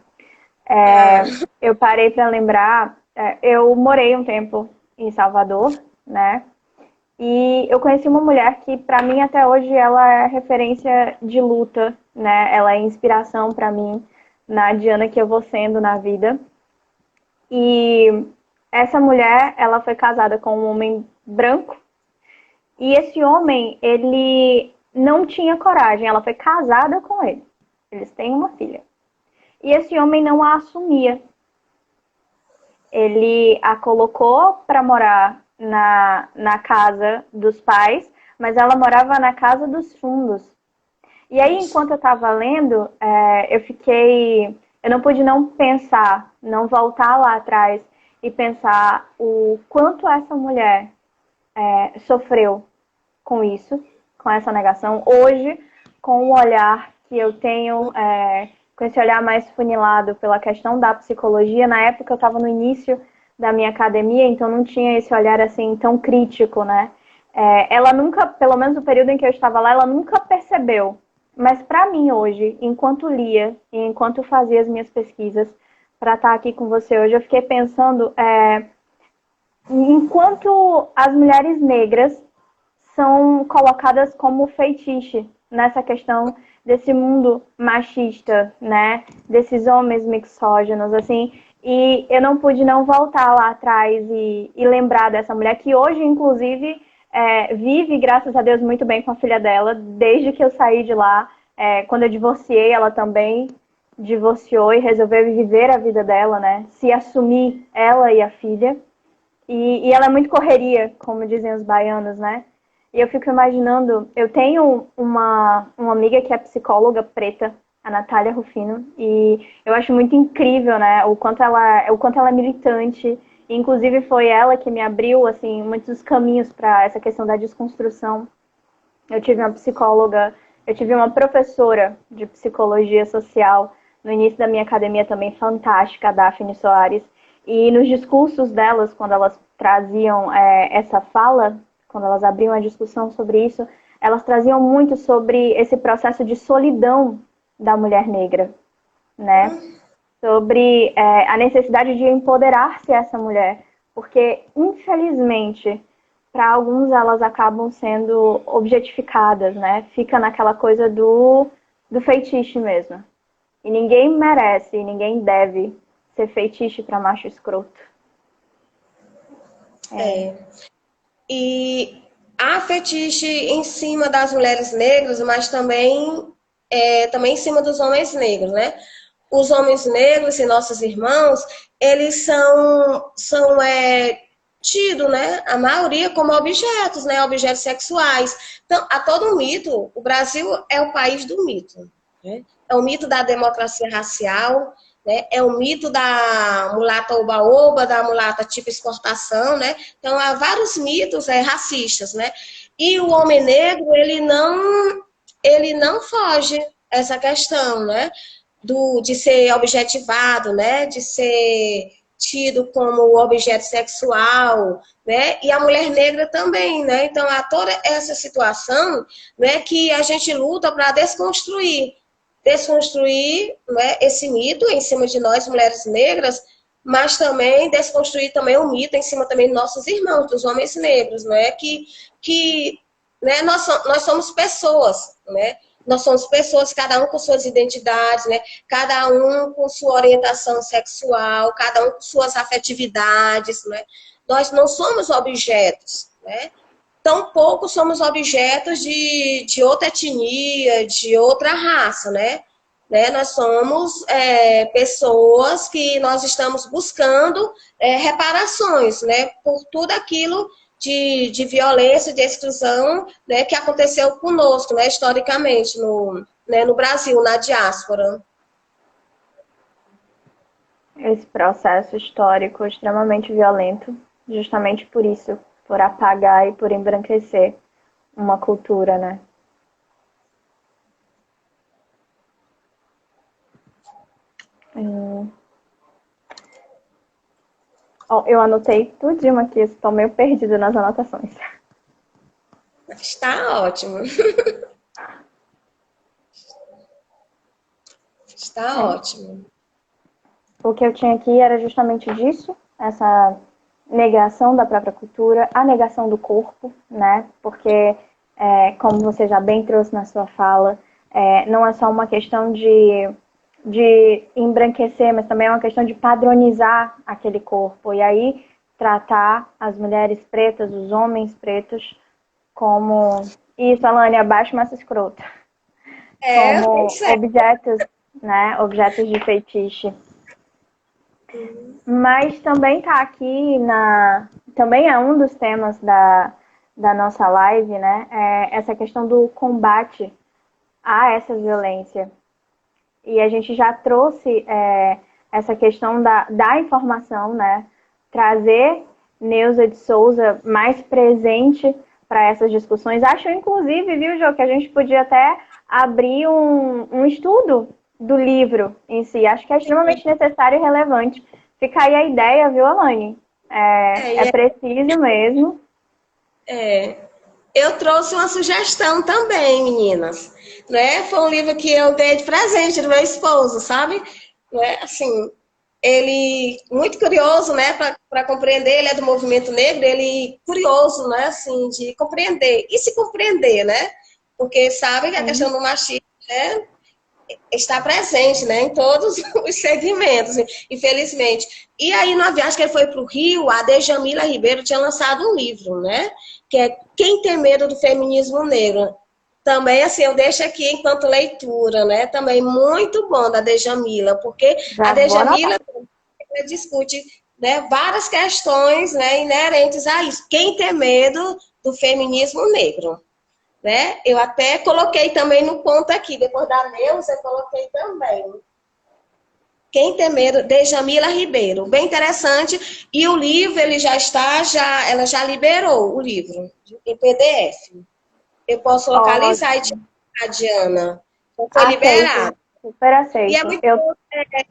Eu parei para lembrar, eu morei um tempo em Salvador, né? E eu conheci uma mulher que, para mim, até hoje, ela é referência de luta, né? Ela é inspiração para mim na Diana que eu vou sendo na vida. E essa mulher, ela foi casada com um homem branco. E esse homem, ele não tinha coragem. Ela foi casada com ele. Eles têm uma filha. E esse homem não a assumia. Ele a colocou para morar na casa dos pais, mas ela morava na casa dos fundos. E aí, enquanto eu estava lendo, eu não pude não pensar, não voltar lá atrás e pensar o quanto essa mulher sofreu com isso, com essa negação. Hoje, com o olhar que eu tenho, com esse olhar mais funilado pela questão da psicologia, na época eu estava no início da minha academia, então não tinha esse olhar assim tão crítico, né? Ela nunca, pelo menos no período em que eu estava lá, ela nunca percebeu. Mas para mim hoje, enquanto lia e enquanto fazia as minhas pesquisas para estar aqui com você hoje, eu fiquei pensando enquanto as mulheres negras são colocadas como feitiço nessa questão desse mundo machista, né? Desses homens mixóginos, assim. E eu não pude não voltar lá atrás e lembrar dessa mulher que hoje, inclusive, vive, graças a Deus, muito bem com a filha dela. Desde que eu saí de lá, quando eu divorciei, ela também divorciou e resolveu viver a vida dela, né? Se assumir, ela e a filha. E ela é muito correria, como dizem os baianos, né? E eu fico imaginando, eu tenho uma amiga que é psicóloga preta, a Natália Rufino, e eu acho muito incrível, né, o quanto ela é militante, e inclusive foi ela que me abriu, assim, muitos caminhos para essa questão da desconstrução. Eu tive uma psicóloga, eu tive uma professora de psicologia social no início da minha academia também, fantástica, a Daphne Soares, e nos discursos delas, quando elas traziam essa fala, quando elas abriam a discussão sobre isso, elas traziam muito sobre esse processo de solidão da mulher negra, né? Sobre a necessidade de empoderar-se essa mulher, porque, infelizmente, para alguns elas acabam sendo objetificadas, né? Fica naquela coisa do feitiço mesmo. E ninguém merece, ninguém deve ser feitiço para macho escroto.
E há fetiche em cima das mulheres negras, mas também em cima dos homens negros, né? Os homens negros e nossos irmãos, eles são tidos, né? A maioria como objetos, né? Objetos sexuais. Então, há todo um mito. O Brasil é o país do mito, né? É o mito da democracia racial, né? É o mito da mulata oba-oba, da mulata tipo exportação, né? Então, há vários mitos racistas, né? E o homem negro, ele não foge essa questão, né? De ser objetivado, né? De ser tido como objeto sexual, né? E a mulher negra também, né? Então, há toda essa situação, né, que a gente luta para desconstruir, né, esse mito em cima de nós, mulheres negras, mas também desconstruir também o mito em cima também dos nossos irmãos, dos homens negros, né? Que né, nós somos pessoas, né? Nós somos pessoas, cada um com suas identidades, né? Cada um com sua orientação sexual, cada um com suas afetividades, né? Nós não somos objetos, né? Tampouco somos objetos de outra etnia, de outra raça, né? Nós somos pessoas que nós estamos buscando reparações, né? Por tudo aquilo de violência, de exclusão, né? Que aconteceu conosco, né? Historicamente, no Brasil, na diáspora.
Esse processo histórico extremamente violento, justamente por isso, por apagar e por embranquecer uma cultura, né? Eu anotei tudinho aqui, estou meio perdida nas anotações.
Está ótimo. Está ótimo.
O que eu tinha aqui era justamente disso, essa negação da própria cultura, a negação do corpo, né? Porque, como você já bem trouxe na sua fala, não é só uma questão de embranquecer, mas também é uma questão de padronizar aquele corpo. E aí, tratar as mulheres pretas, os homens pretos, como... Isso, Alane, abaixo massa escrota. Como objetos, né? Objetos de feitiço. Mas também tá aqui também é um dos temas da nossa live, né? Essa questão do combate a essa violência. E a gente já trouxe essa questão da informação, né? Trazer Neuza de Souza mais presente para essas discussões. Acho, inclusive, viu, Jô, que a gente podia até abrir um estudo do livro em si. Acho que é extremamente necessário e relevante. Fica aí a ideia, viu, Alane? É preciso mesmo.
Eu trouxe uma sugestão também, meninas. Né? Foi um livro que eu dei de presente do meu esposo, sabe? Né? Assim, ele muito curioso, né, para compreender, ele é do movimento negro, ele curioso, né, assim, de compreender e se compreender, né? Porque sabe que a questão do machismo, né, está presente, né, em todos os segmentos, infelizmente. E aí, na viagem que ele foi para o Rio, a Djamila Ribeiro tinha lançado um livro, né, que é Quem Tem Medo do Feminismo Negro. Também, assim, eu deixo aqui enquanto leitura, né, também muito bom da Djamila, porque a Djamila discute, né, várias questões, né, inerentes a isso. Quem tem medo do feminismo negro? Né? Eu até coloquei também no ponto aqui, depois da Neuza, eu coloquei também. Quem tem medo, Djamila Ribeiro. Bem interessante. E o livro, ele já está, ela já liberou o livro em PDF. Eu posso localizar e tirar a Diana. Então, foi liberado.
Super aceito.
E é muito bom,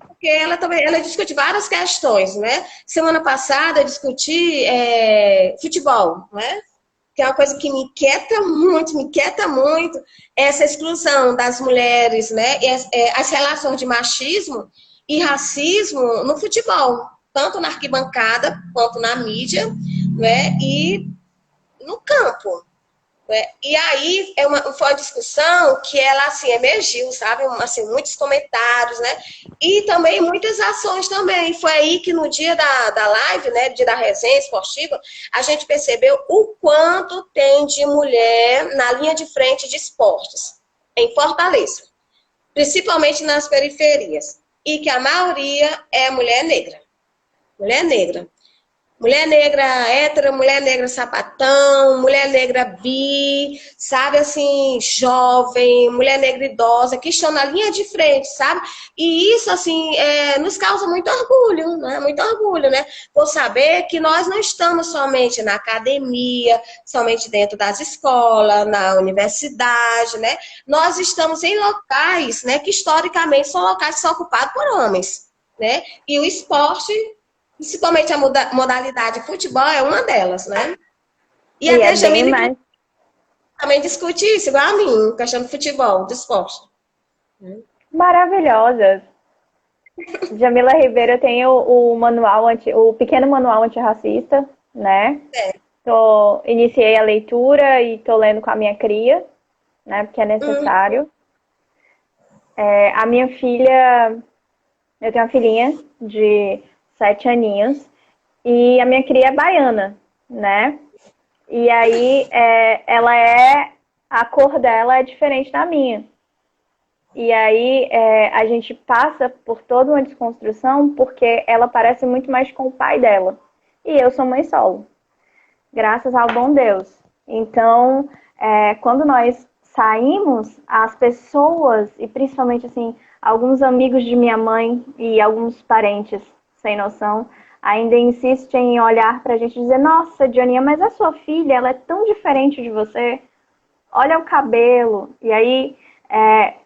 porque ela discute várias questões, né? Semana passada eu discuti futebol, né? Que é uma coisa que me inquieta muito, essa exclusão das mulheres, né? As relações de machismo e racismo no futebol, tanto na arquibancada quanto na mídia, né? E no campo. E aí foi uma discussão que ela assim emergiu, sabe? Assim, muitos comentários, né? E também muitas ações também. Foi aí que no dia da live, né? Dia da resenha esportiva, a gente percebeu o quanto tem de mulher na linha de frente de esportes em Fortaleza, principalmente nas periferias. E que a maioria é mulher negra. Mulher negra. Mulher negra hétero, mulher negra sapatão, mulher negra bi, sabe, assim, jovem, mulher negra idosa, que estão na linha de frente, sabe? E isso, assim, nos causa muito orgulho, né? Muito orgulho, né? Por saber que nós não estamos somente na academia, somente dentro das escolas, na universidade, né? Nós estamos em locais, né, que historicamente são locais que são ocupados por homens, né? E o esporte, principalmente a modalidade futebol, é uma delas, né? E a Djamila também discute isso, igual a mim, questão do futebol, do esporte.
Maravilhosas. Djamila Ribeiro tem o manual, o pequeno manual antirracista, né? Iniciei a leitura e tô lendo com a minha cria, né? Porque é necessário. A minha filha, eu tenho uma filhinha de 7 aninhos e a minha cria é baiana, né? E aí a cor dela é diferente da minha. E aí a gente passa por toda uma desconstrução porque ela parece muito mais com o pai dela. E eu sou mãe solo, graças ao bom Deus. Então, quando nós saímos, as pessoas, e principalmente assim, alguns amigos de minha mãe e alguns parentes sem noção, ainda insistem em olhar pra gente e dizer: nossa, Joaninha, mas a sua filha, ela é tão diferente de você. Olha o cabelo. E aí,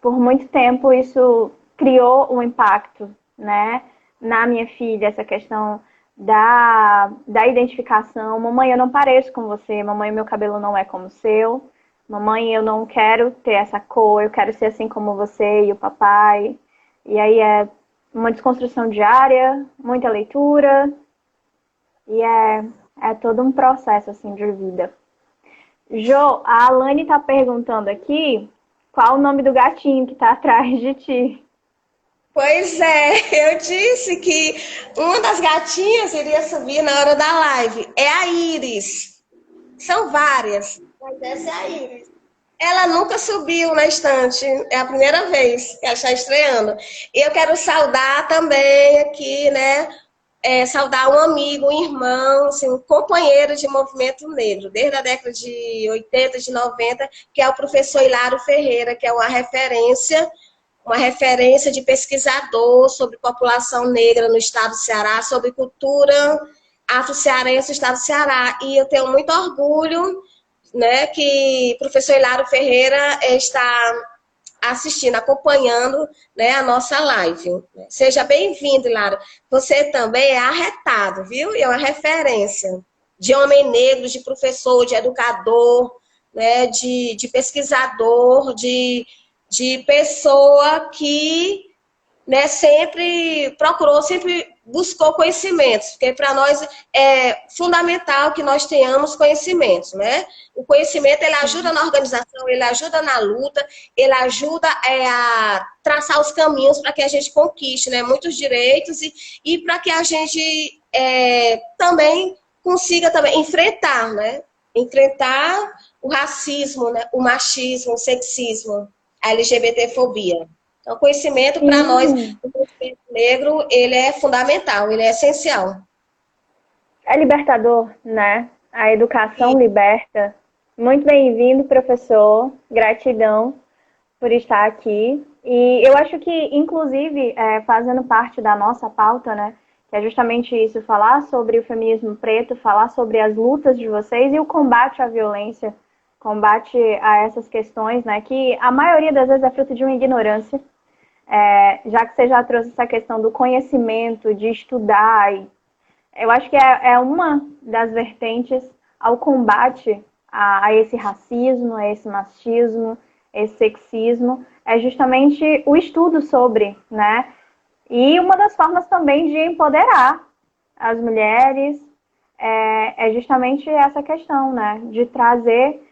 por muito tempo, isso criou um impacto, né, na minha filha, essa questão da identificação. Mamãe, eu não pareço com você. Mamãe, meu cabelo não é como o seu. Mamãe, eu não quero ter essa cor. Eu quero ser assim como você e o papai. E aí é uma desconstrução diária, muita leitura. E é todo um processo, assim, de vida. Jo, a Alane tá perguntando aqui qual o nome do gatinho que tá atrás de ti.
Pois é, eu disse que uma das gatinhas iria subir na hora da live. É a Iris. São várias, mas essa é a Iris. Ela nunca subiu na estante, é a primeira vez que ela está estreando. E eu quero saudar também aqui, né? Saudar um amigo, um irmão, assim, um companheiro de movimento negro, desde a década de 80, de 90, que é o professor Hilário Ferreira, que é uma referência de pesquisador sobre população negra no estado do Ceará, sobre cultura afro-cearense no estado do Ceará. E eu tenho muito orgulho, né, que o professor Hilário Ferreira está assistindo, acompanhando, né, a nossa live. Seja bem-vindo, Hilário. Você também é arretado, viu? E é uma referência de homem negro, de professor, de educador, né, de pesquisador, de pessoa que, né, sempre procurou, sempre buscou conhecimentos, porque para nós é fundamental que nós tenhamos conhecimentos, né? O conhecimento, ele ajuda na organização, ele ajuda na luta, ele ajuda a traçar os caminhos para que a gente conquiste, né, muitos direitos e para que a gente também consiga também enfrentar, né? Enfrentar o racismo, né, o machismo, o sexismo, a LGBTfobia. Então, conhecimento para nós,
Sim.
o conhecimento negro, ele é fundamental, ele é essencial.
É libertador, né? A
E,
educação liberta. Muito bem-vindo, professor. Gratidão por estar aqui. E eu acho que, inclusive, fazendo parte da nossa pauta, né? Que é justamente isso, falar sobre o feminismo preto, falar sobre as lutas de vocês e o combate à violência, combate a essas questões, né? Que a maioria das vezes é fruto de uma ignorância. Já que você já trouxe essa questão do conhecimento, de estudar, eu acho que é uma das vertentes ao combate a esse racismo, a esse machismo, esse sexismo, é justamente o estudo sobre, né? E uma das formas também de empoderar as mulheres justamente essa questão, né? De trazer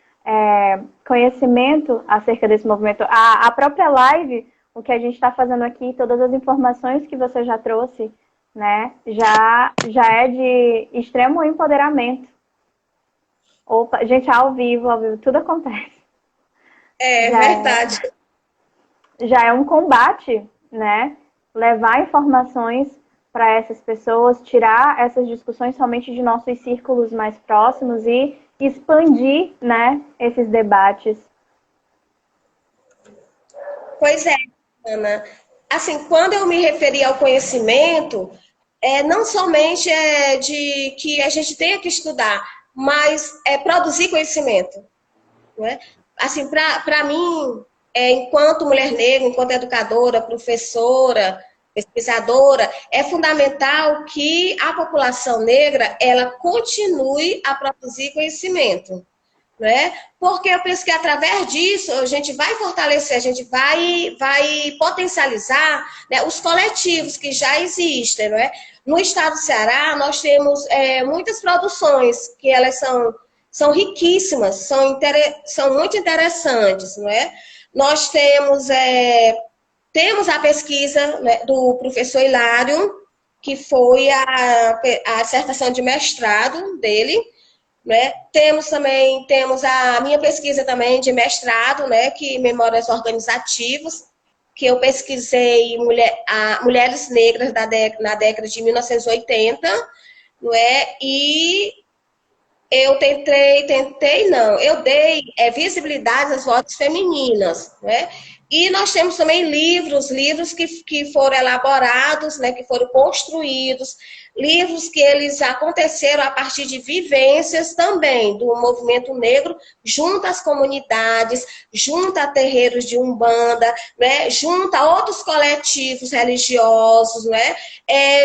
conhecimento acerca desse movimento. A própria live, o que a gente está fazendo aqui, todas as informações que você já trouxe, né? Já é de extremo empoderamento. Opa, gente, ao vivo, tudo acontece.
é
Já
verdade.
já é um combate, né? Levar informações para essas pessoas, tirar essas discussões somente de nossos círculos mais próximos e expandir, né, esses debates.
Pois é, Ana. Assim, quando eu me referi ao conhecimento, não somente de que a gente tenha que estudar, mas produzir conhecimento. Né? Assim, para mim, enquanto mulher negra, enquanto educadora, professora, pesquisadora, é fundamental que a população negra ela continue a produzir conhecimento. Né? Porque eu penso que através disso a gente vai fortalecer, a gente vai potencializar, né, os coletivos que já existem. Né? No estado do Ceará, nós temos muitas produções que elas são riquíssimas, são muito interessantes. Não é? Nós temos Temos a pesquisa, né, do professor Hilário, que foi a dissertação de mestrado dele, né? Temos a minha pesquisa também de mestrado, né, que Memórias Organizativas, que eu pesquisei mulheres negras na década de 1980, não é? E eu eu dei visibilidade às vozes femininas, né? E nós temos também livros que foram elaborados, né, que foram construídos, livros que eles aconteceram a partir de vivências também do movimento negro, junto às comunidades, junto a terreiros de Umbanda, né, junto a outros coletivos religiosos, né,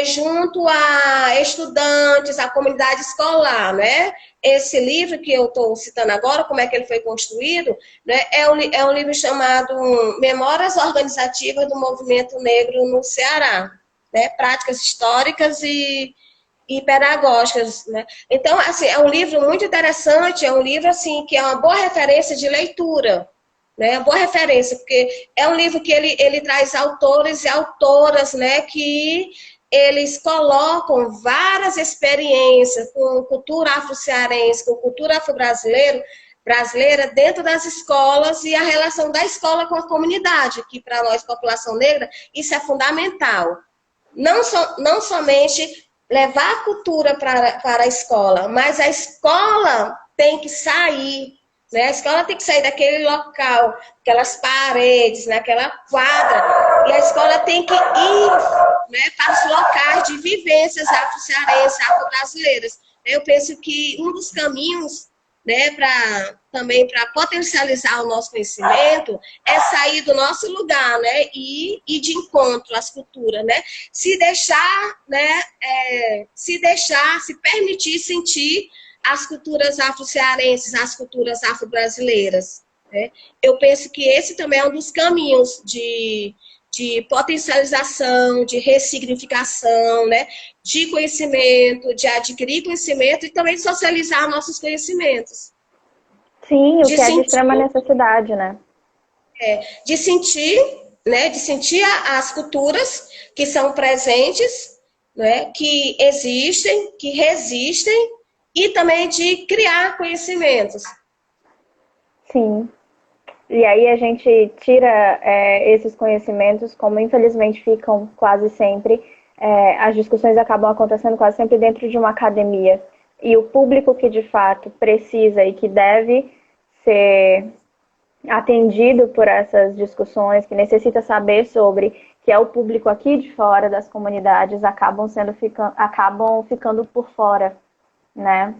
junto a estudantes, a comunidade escolar, né? Esse livro que eu estou citando agora, como é que ele foi construído, né, é um livro chamado Memórias Organizativas do Movimento Negro no Ceará, né, práticas históricas e pedagógicas, né? Então, assim, é um livro muito interessante, é um livro assim que é uma boa referência de leitura, né? Boa referência, porque é um livro que ele traz autores e autoras, né, que eles colocam várias experiências com cultura afro-cearense, com cultura afro-brasileira dentro das escolas e a relação da escola com a comunidade, que para nós, população negra, isso é fundamental. Não somente levar a cultura para a escola, mas a escola tem que sair, né? A escola tem que sair daquele local, aquelas paredes, naquela quadra, e a escola tem que ir, né, para os locais de vivências afro-cearenses, afro-brasileiras. Eu penso que um dos caminhos, né, também para potencializar o nosso conhecimento é sair do nosso lugar, né, e ir de encontro às culturas, né, se deixar, né, se permitir sentir as culturas afro-cearenses, as culturas afro-brasileiras, né? Eu penso que esse também é um dos caminhos de potencialização, de ressignificação, né? De conhecimento, de adquirir conhecimento e também de socializar nossos conhecimentos.
Sim, o que é de extrema necessidade, né?
De sentir, né? De sentir as culturas que são presentes, né? Que existem, que resistem, e também de criar conhecimentos.
Sim. E aí a gente tira esses conhecimentos, como infelizmente ficam quase sempre, as discussões acabam acontecendo quase sempre dentro de uma academia. E o público que de fato precisa e que deve ser atendido por essas discussões, que necessita saber sobre, que é o público aqui de fora das comunidades, acabam ficando por fora, né?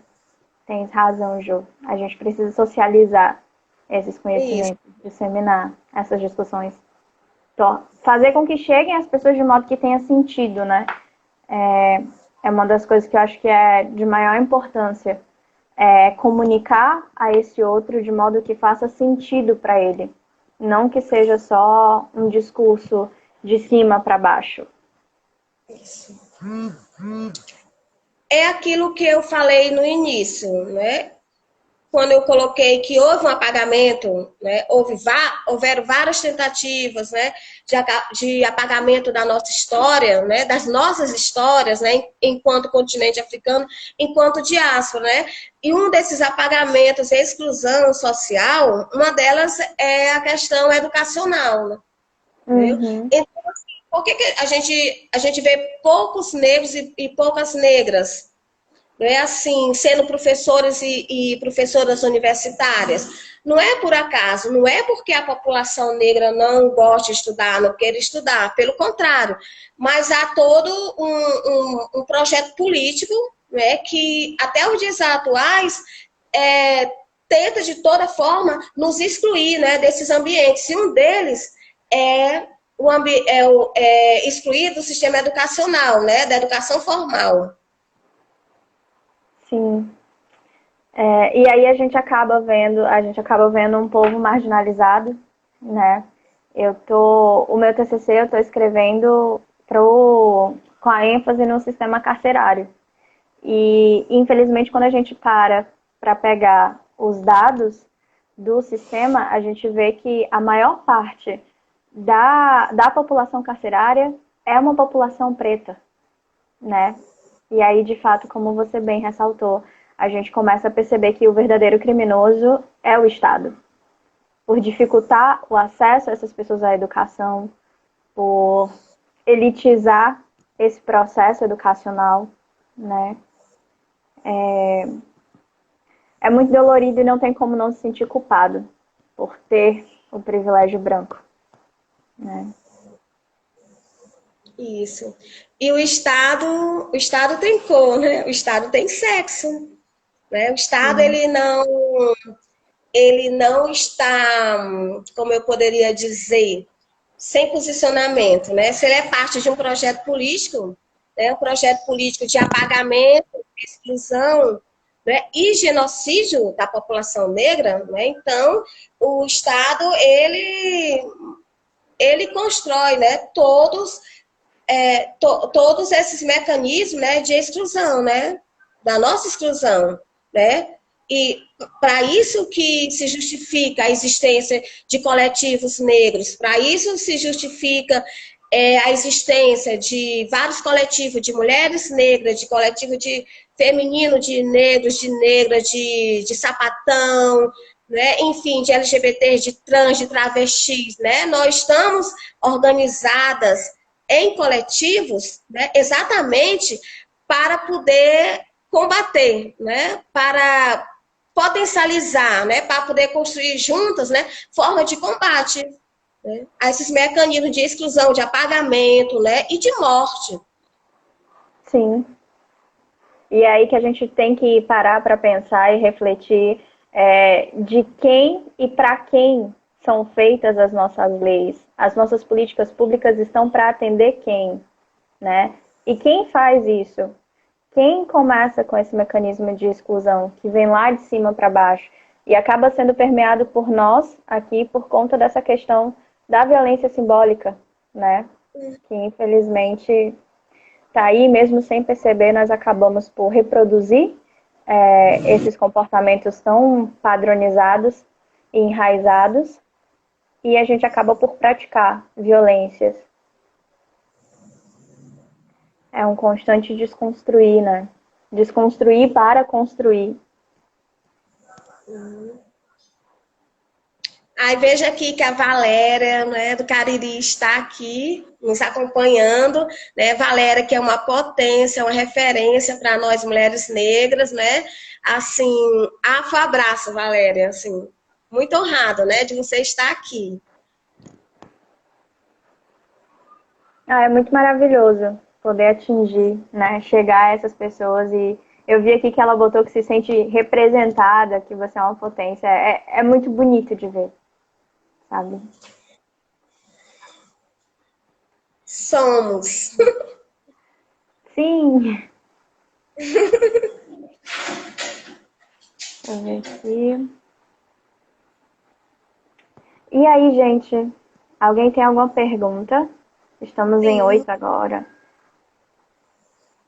Tens razão, Ju. A gente precisa socializar esses conhecimentos, isso, disseminar essas discussões. Fazer com que cheguem às pessoas de modo que tenha sentido, né? É uma das coisas que eu acho que é de maior importância. Comunicar a esse outro de modo que faça sentido para ele. Não que seja só um discurso de cima para baixo.
Isso. É aquilo que eu falei no início, né? Quando eu coloquei que houve um apagamento, né? Houveram várias tentativas, né? De apagamento da nossa história, né? Das nossas histórias, né? Enquanto continente africano, enquanto diáspora, né? E um desses apagamentos é a exclusão social, uma delas é a questão educacional, né?
Uhum.
Então, assim, por que a gente vê poucos negros e poucas negras, não é assim, sendo professores e professoras universitárias? Não é por acaso, não é porque a população negra não gosta de estudar, não quer estudar, pelo contrário, mas há todo um projeto político, né, que até os dias atuais tenta de toda forma nos excluir, né, desses ambientes, e um deles é excluir do sistema educacional, né, da educação formal.
Sim. E aí a gente acaba vendo um povo marginalizado, né? O meu TCC eu estou escrevendo com a ênfase no sistema carcerário. E, infelizmente, quando a gente para pegar os dados do sistema, a gente vê que a maior parte da população carcerária é uma população preta, né? E aí, de fato, como você bem ressaltou, a gente começa a perceber que o verdadeiro criminoso é o Estado. Por dificultar o acesso a essas pessoas à educação, por elitizar esse processo educacional, né? É muito dolorido e não tem como não se sentir culpado por ter o privilégio branco, né?
Isso. E o Estado tem cor, né? O Estado tem sexo, né? O Estado,
Sim.
ele não está, como eu poderia dizer, sem posicionamento, né? Se ele é parte de um projeto político, né? Um projeto político de apagamento, exclusão, né? E genocídio da população negra, né? Então, o Estado, ele constrói, né? Todos esses mecanismos, né, de exclusão, né, da nossa exclusão, né, e para isso que se justifica a existência de coletivos negros, para isso se justifica a existência de vários coletivos de mulheres negras, de coletivo de feminino, de negros, de negra, de sapatão, né? Enfim, de LGBT, de trans, de travestis, né? Nós estamos organizadas em coletivos, né? Exatamente para poder combater, né? Para potencializar, né? Para poder construir juntas, né? Forma de combate, né? A esses mecanismos de exclusão, de apagamento, né? E de morte.
Sim. E é aí que a gente tem que parar para pensar e refletir de quem e para quem são feitas as nossas leis. As nossas políticas públicas estão para atender quem, né? E quem faz isso? Quem começa com esse mecanismo de exclusão que vem lá de cima para baixo e acaba sendo permeado por nós aqui por conta dessa questão da violência simbólica, né? Que infelizmente tá aí, mesmo sem perceber, nós acabamos por reproduzir esses comportamentos tão padronizados e enraizados, e a gente acaba por praticar violências. É um constante desconstruir, né? Desconstruir para construir.
Aí veja aqui que a Valéria, né, do Cariri está aqui nos acompanhando, né? Valéria, que é uma potência, uma referência para nós mulheres negras, né? Assim, abraço, Valéria, assim, muito honrada, né, de você estar aqui.
É muito maravilhoso poder atingir, né? Chegar a essas pessoas e eu vi aqui que ela botou que se sente representada, que você é uma potência. É muito bonito de ver, sabe?
Somos.
Sim. Deixa eu ver aqui. E aí, gente? Alguém tem alguma pergunta? Estamos em
Sim.
8 agora.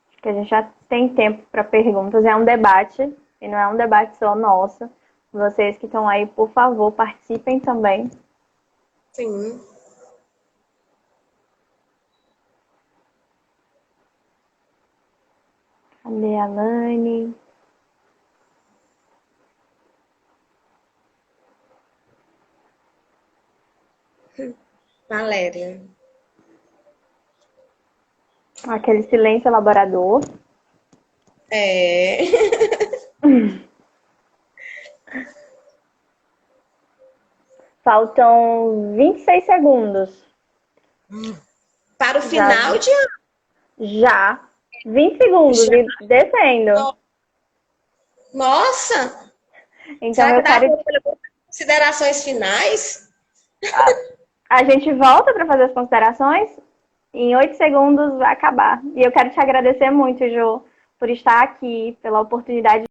Acho que a gente já tem tempo para perguntas. É um debate, e não é um debate só nosso. Vocês que estão aí, por favor, participem também.
Sim.
Cadê a Lani?
Valéria.
Aquele silêncio elaborador.
É.
Faltam 26 segundos.
Para o
Já,
final de
já. 20 segundos
já.
e descendo.
Nossa!
Então
Será
eu
que dá
quero.
para considerações finais?
A gente volta para fazer as considerações. Em 8 segundos vai acabar. E eu quero te agradecer muito, Jô, por estar aqui, pela oportunidade